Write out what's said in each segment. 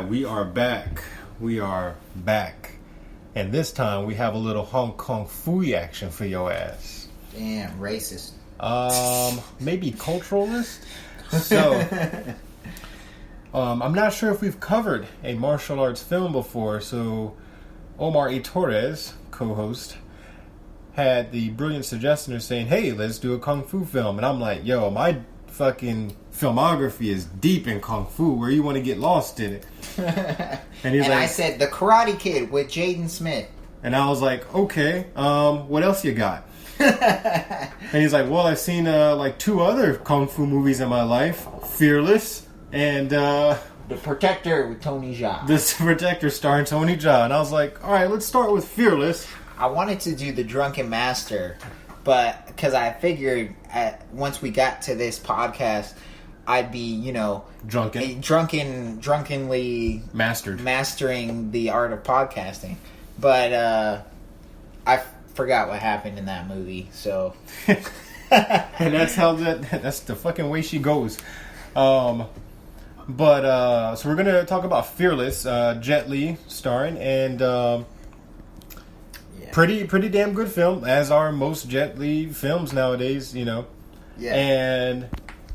we are back. We are back. And this time we have a little Hong Kong Phooey action for your ass. Damn, racist. Maybe culturalist? So, I'm not sure if we've covered a martial arts film before, so Omar E. Torres, co-host, had the brilliant suggestion of saying, hey, let's do a Kung Fu film. And I'm like, yo, my fucking filmography is deep in Kung Fu. Where you want to get lost in it? And he's like, I said, The Karate Kid with Jaden Smith. And I was like, okay, what else you got? And he's like, well, I've seen like 2 other Kung Fu movies in my life. Fearless and... The Protector with Tony Jaa. The Protector starring Tony Jaa. And I was like, alright, let's start with Fearless. I wanted to do The Drunken Master, but because I figured once we got to this podcast, I'd be, drunkenly mastering the art of podcasting. But I forgot what happened in that movie, so. And that's the fucking way she goes. So we're gonna talk about Fearless, Jet Li starring, and pretty damn good film, as are most Jet Li films nowadays, Yeah.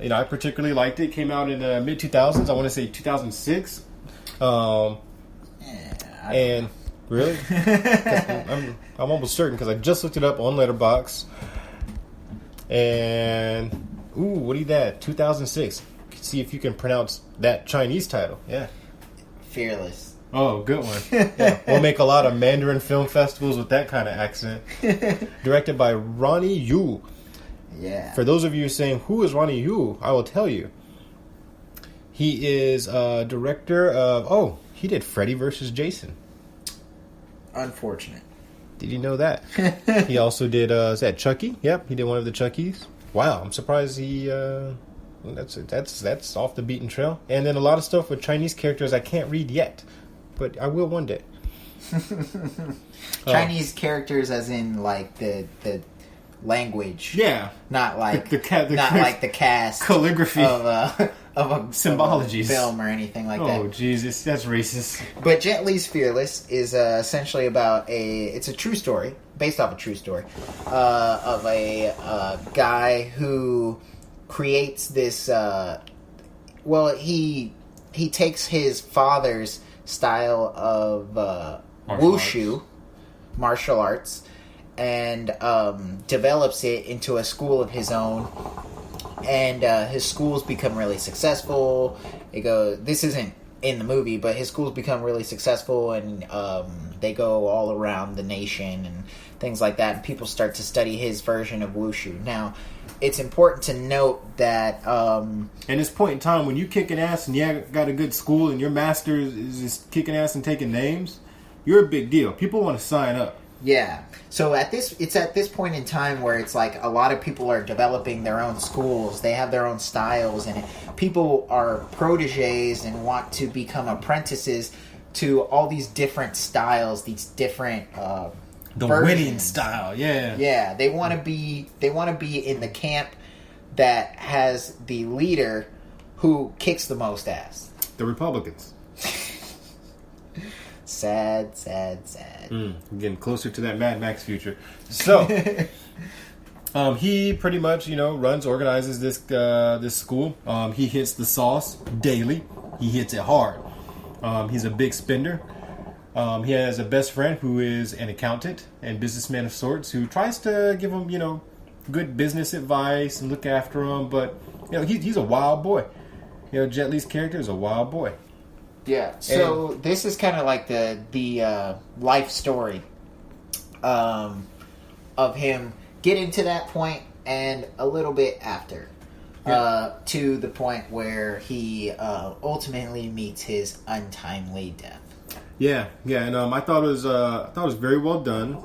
And I particularly liked it. Came out in the mid 2000s. I want to say 2006. And really, I'm almost certain because I just looked it up on Letterboxd. And what do you that? 2006. See if you can pronounce that Chinese title. Yeah. Fearless. Oh, good one. Yeah. We'll make a lot of Mandarin film festivals with that kind of accent. Directed by Ronnie Yu. Yeah. For those of you saying, who is Ronnie Yu? I will tell you. He is a director of... he did Freddy vs. Jason. Unfortunate. Did you know that? He also did, is that Chucky? Yep, he did one of the Chuckies. Wow, I'm surprised he... That's off the beaten trail. And then a lot of stuff with Chinese characters I can't read yet. But I will one day. Chinese characters as in, like, the language. Yeah. Not like the cast calligraphy of a symbologies film or anything like that. Oh Jesus, that's racist. But Jet Li's Fearless is essentially about it's a true story, based off a true story, of a guy who creates this. He takes his father's style of wushu, martial arts, and develops it into a school of his own. And his schools become really successful. This isn't in the movie, but his schools become really successful, and they go all around the nation and things like that. And people start to study his version of wushu. Now, it's important to note that at this point in time, when you kicking ass and you got a good school and your master is just kicking ass and taking names, you're a big deal. People want to sign up. Yeah. So it's at this point in time where it's like a lot of people are developing their own schools. They have their own styles, and people are proteges and want to become apprentices to all these different styles, these different the versions. Winning style, yeah. Yeah, they want to be in the camp that has the leader who kicks the most ass. The Republicans. Sad. Getting closer to that Mad Max future. So, he pretty much, organizes this school. He hits the sauce daily. He hits it hard. He's a big spender. He has a best friend who is an accountant and businessman of sorts who tries to give him, good business advice and look after him. But, he's a wild boy. Jet Li's character is a wild boy. Yeah. So this is kind of like the life story of him getting to that point and a little bit after. To the point where he ultimately meets his untimely death. Yeah, and I thought it was very well done.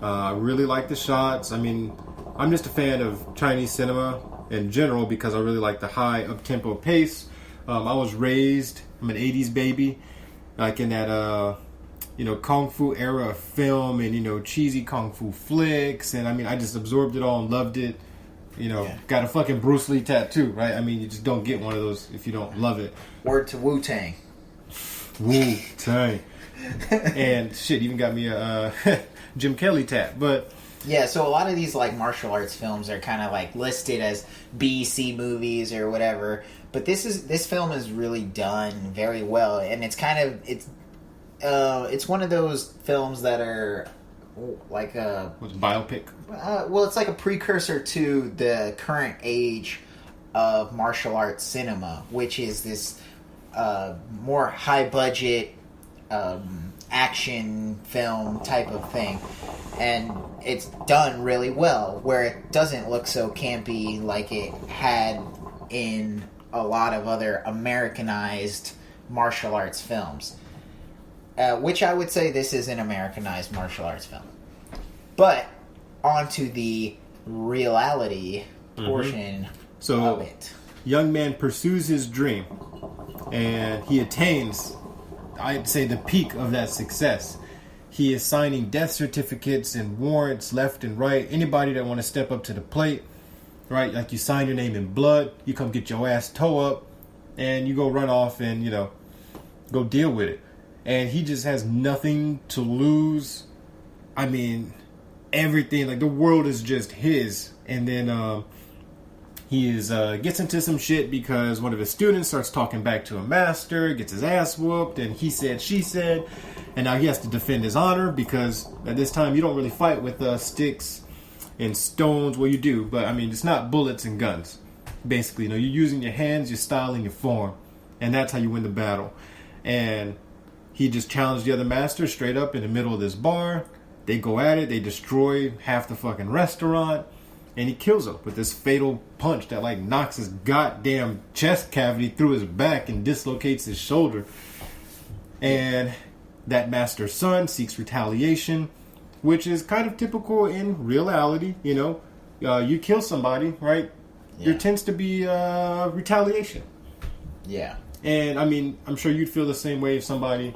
I really like the shots. I mean, I'm just a fan of Chinese cinema in general because I really like the high up-tempo pace. I was raised, I'm an 80s baby, like in that Kung Fu era of film and cheesy Kung Fu flicks, and I mean I just absorbed it all and loved it. Got a fucking Bruce Lee tattoo, right? I mean, you just don't get one of those if you don't love it. Word to Wu-Tang. Wu-Tang. And shit, even got me a Jim Kelly tat. But yeah, so a lot of these like martial arts films are kind of like listed as B, C movies or whatever. But this film is really done very well, and it's one of those films that are like a what's biopic? Well, it's like a precursor to the current age of martial arts cinema, which is this more high budget action film type of thing, and it's done really well where it doesn't look so campy like it had in a lot of other Americanized martial arts films, which I would say this is an Americanized martial arts film. But onto the reality portion of it. Young man pursues his dream, and he attains, I'd say, the peak of that success. He is signing death certificates and warrants left and right. Anybody that want to step up to the plate, right? Like you sign your name in blood, you come get your ass toe up, and you go run off and, you know, go deal with it. And he just has nothing to lose. I mean, everything, like the world is just his. And then he gets into some shit because one of his students starts talking back to a master, gets his ass whooped, and he said, she said, and now he has to defend his honor because at this time you don't really fight with sticks and stones. Well, you do, but I mean, it's not bullets and guns. Basically, you know, you're using your hands, your style, and your form, and that's how you win the battle. And he just challenged the other master straight up in the middle of this bar. They go at it, they destroy half the fucking restaurant, and he kills him with this fatal punch that like knocks his goddamn chest cavity through his back and dislocates his shoulder. And that master's son seeks retaliation, which is kind of typical in reality. You know, you kill somebody, right? Yeah. There tends to be retaliation. Yeah. And I mean, I'm sure you'd feel the same way if somebody,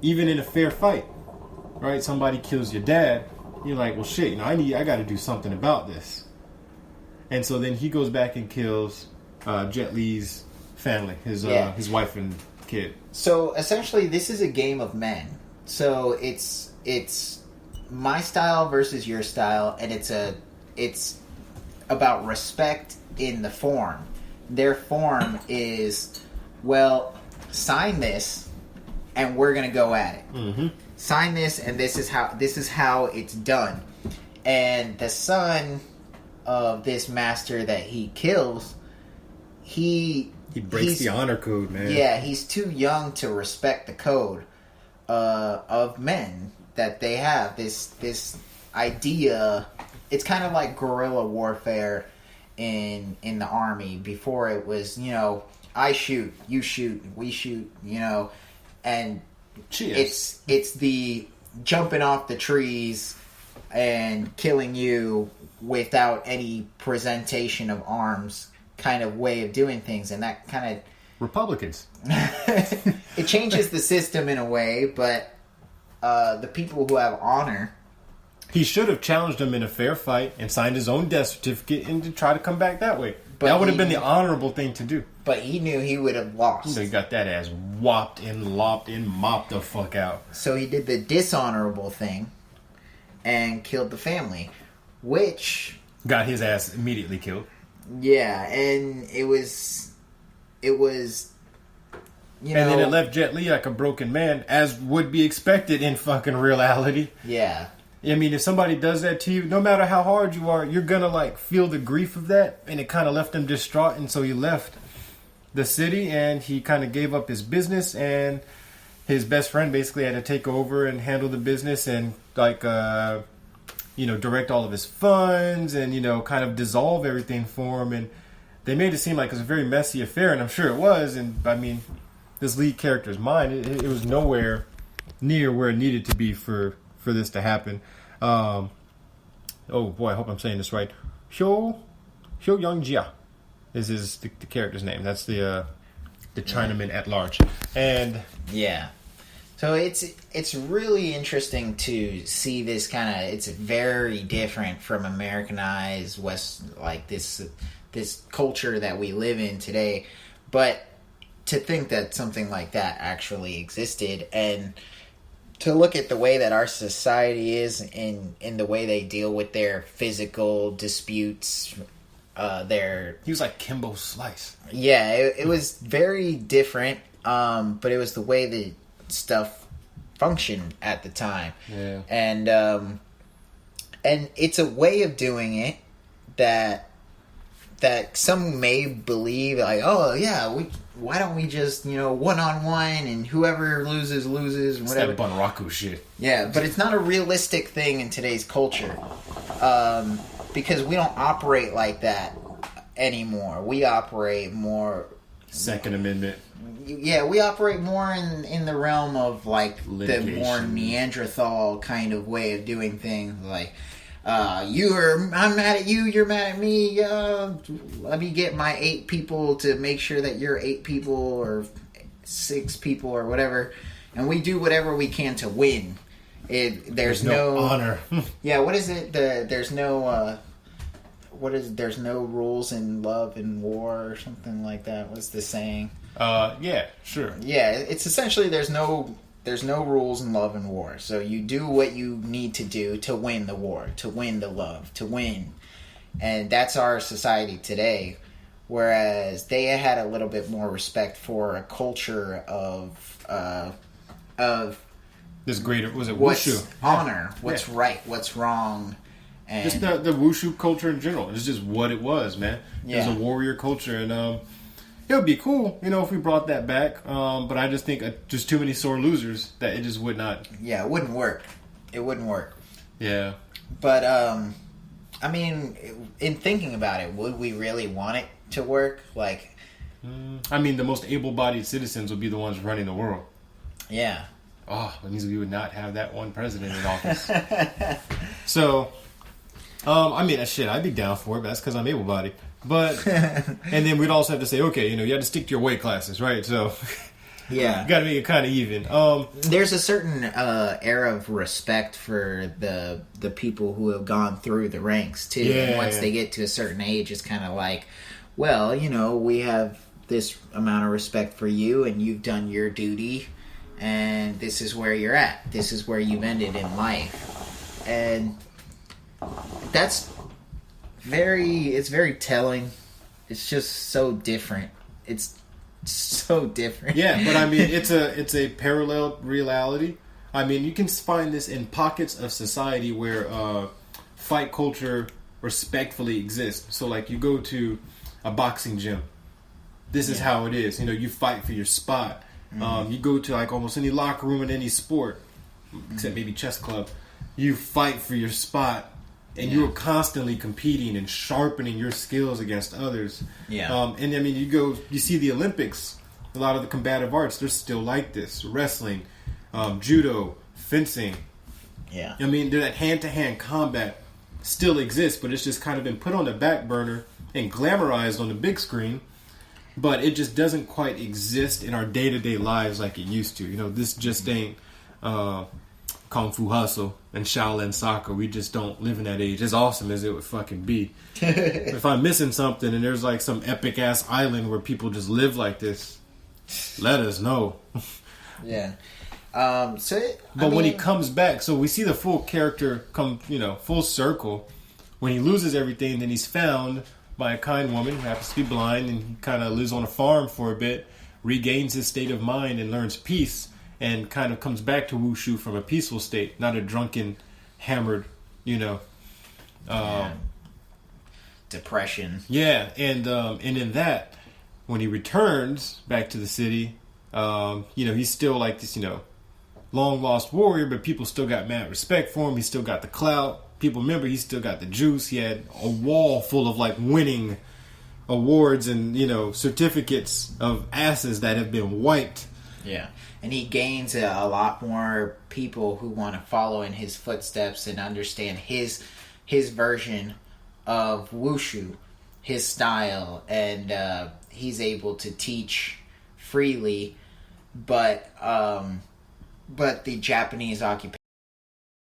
even in a fair fight, right? Somebody kills your dad. You're like, well, shit, you know, I got to do something about this. And so then he goes back and kills Jet Li's family, his wife and kid. So essentially, this is a game of men. So it's my style versus your style, and it's about respect in the form. Their form is, well, sign this, and we're gonna go at it. Mm-hmm. Sign this, and this is how it's done. And the son of this master that he kills, he breaks the honor code, man. Yeah, he's too young to respect the code of men that they have. This idea, it's kind of like guerrilla warfare in the army. Before it was, you know, I shoot, you shoot, we shoot, you know, and cheers. It's the jumping off the trees and killing you without any presentation of arms kind of way of doing things, and that kind of Republicans. It changes the system in a way, but the people who have honor. He should have challenged him in a fair fight and signed his own death certificate and to try to come back that way. But that would have been the honorable thing to do. But he knew he would have lost. So he got that ass whopped and lopped and mopped the fuck out. So he did the dishonorable thing and killed the family, which got his ass immediately killed. Yeah, and it was you know, and then it left Jet Li like a broken man, as would be expected in fucking reality. Yeah. I mean, if somebody does that to you, no matter how hard you are, you're gonna like feel the grief of that, and it kind of left him distraught, and so he left the city, and he kind of gave up his business, and his best friend basically had to take over and handle the business, and like you know, direct all of his funds, and you know, kind of dissolve everything for him, and they made it seem like it was a very messy affair, and I'm sure it was, and I mean, this lead character's mind, it was nowhere near where it needed to be for this to happen. Oh boy, I hope I'm saying this right. Hyo Young-jia is the character's name. That's the Chinaman at large. And yeah, so it's really interesting to see this kind of. It's very different from Americanized West, like this culture that we live in today. But to think that something like that actually existed, and to look at the way that our society is in the way they deal with their physical disputes, He was like Kimbo Slice. Yeah, it was very different, but it was the way that stuff functioned at the time. Yeah. And it's a way of doing it that some may believe, like, oh yeah, why don't we just, one-on-one, and whoever loses and whatever. It's that Bunraku shit. Yeah, but it's not a realistic thing in today's culture, because we don't operate like that anymore. We operate more... Second Amendment. Yeah, we operate more in the realm of, like, litigation. The more Neanderthal kind of way of doing things, like... I'm mad at you, you're mad at me, let me get my 8 people to make sure that you're 8 people, or 6 people, or whatever, and we do whatever we can to win. There's no honor. Yeah, what is it? There's no rules in love and war, or something like that. What's the saying? Yeah, sure. Yeah, it's essentially there's no rules in love and war. So you do what you need to do to win the war, to win the love, to win. And that's our society today. Whereas they had a little bit more respect for a culture of this greater, was it what's Wushu? honor, what's right, what's wrong. And Just the Wushu culture in general. It's just what it was, man. Yeah. It was a warrior culture, and it would be cool, if we brought that back. But I just think just too many sore losers that it just would not. Yeah, it wouldn't work. It wouldn't work. Yeah. But, I mean, in thinking about it, would we really want it to work? Like... I mean, the most able-bodied citizens would be the ones running the world. Yeah. Oh, that means we would not have that one president in office. So, I mean, shit, I'd be down for it, but that's because I'm able-bodied. But, and then we'd also have to say, okay, you have to stick to your weight classes, right? So, yeah, you got to make it kind of even. There's a certain air of respect for the people who have gone through the ranks too. Yeah. And once they get to a certain age, it's kind of like, well, we have this amount of respect for you, and you've done your duty, and this is where you're at. This is where you've ended in life, and that's it's very telling. It's just so different. It's so different. Yeah, but I mean, it's a parallel reality. I mean, you can find this in pockets of society where fight culture respectfully exists. So, like, you go to a boxing gym. This is how it is. You fight for your spot. Mm-hmm. You go to, like, almost any locker room in any sport, except maybe chess club. You fight for your spot. And you're constantly competing and sharpening your skills against others. Yeah. And I mean, you see the Olympics, a lot of the combative arts, they're still like this. Wrestling, judo, fencing. Yeah. I mean, that hand-to-hand combat still exists, but it's just kind of been put on the back burner and glamorized on the big screen. But it just doesn't quite exist in our day-to-day lives like it used to. This just ain't... Kung Fu Hustle and Shaolin Soccer. We just don't live in that age, as awesome as it would fucking be. If I'm missing something and there's like some epic ass island where people just live like this, let us know. Yeah. When he comes back, so we see the full character come, full circle. When he loses everything, then he's found by a kind woman who happens to be blind, and he kind of lives on a farm for a bit, regains his state of mind and learns peace. And kind of comes back to Wushu from a peaceful state, not a drunken, hammered, depression. Yeah, and in that, when he returns back to the city, he's still like this, long lost warrior, but people still got mad respect for him. He still got the clout. People remember he still got the juice. He had a wall full of like winning awards and certificates of asses that have been wiped. Yeah. And he gains a lot more people who want to follow in his footsteps and understand his version of Wushu, his style, and he's able to teach freely. But the Japanese occupation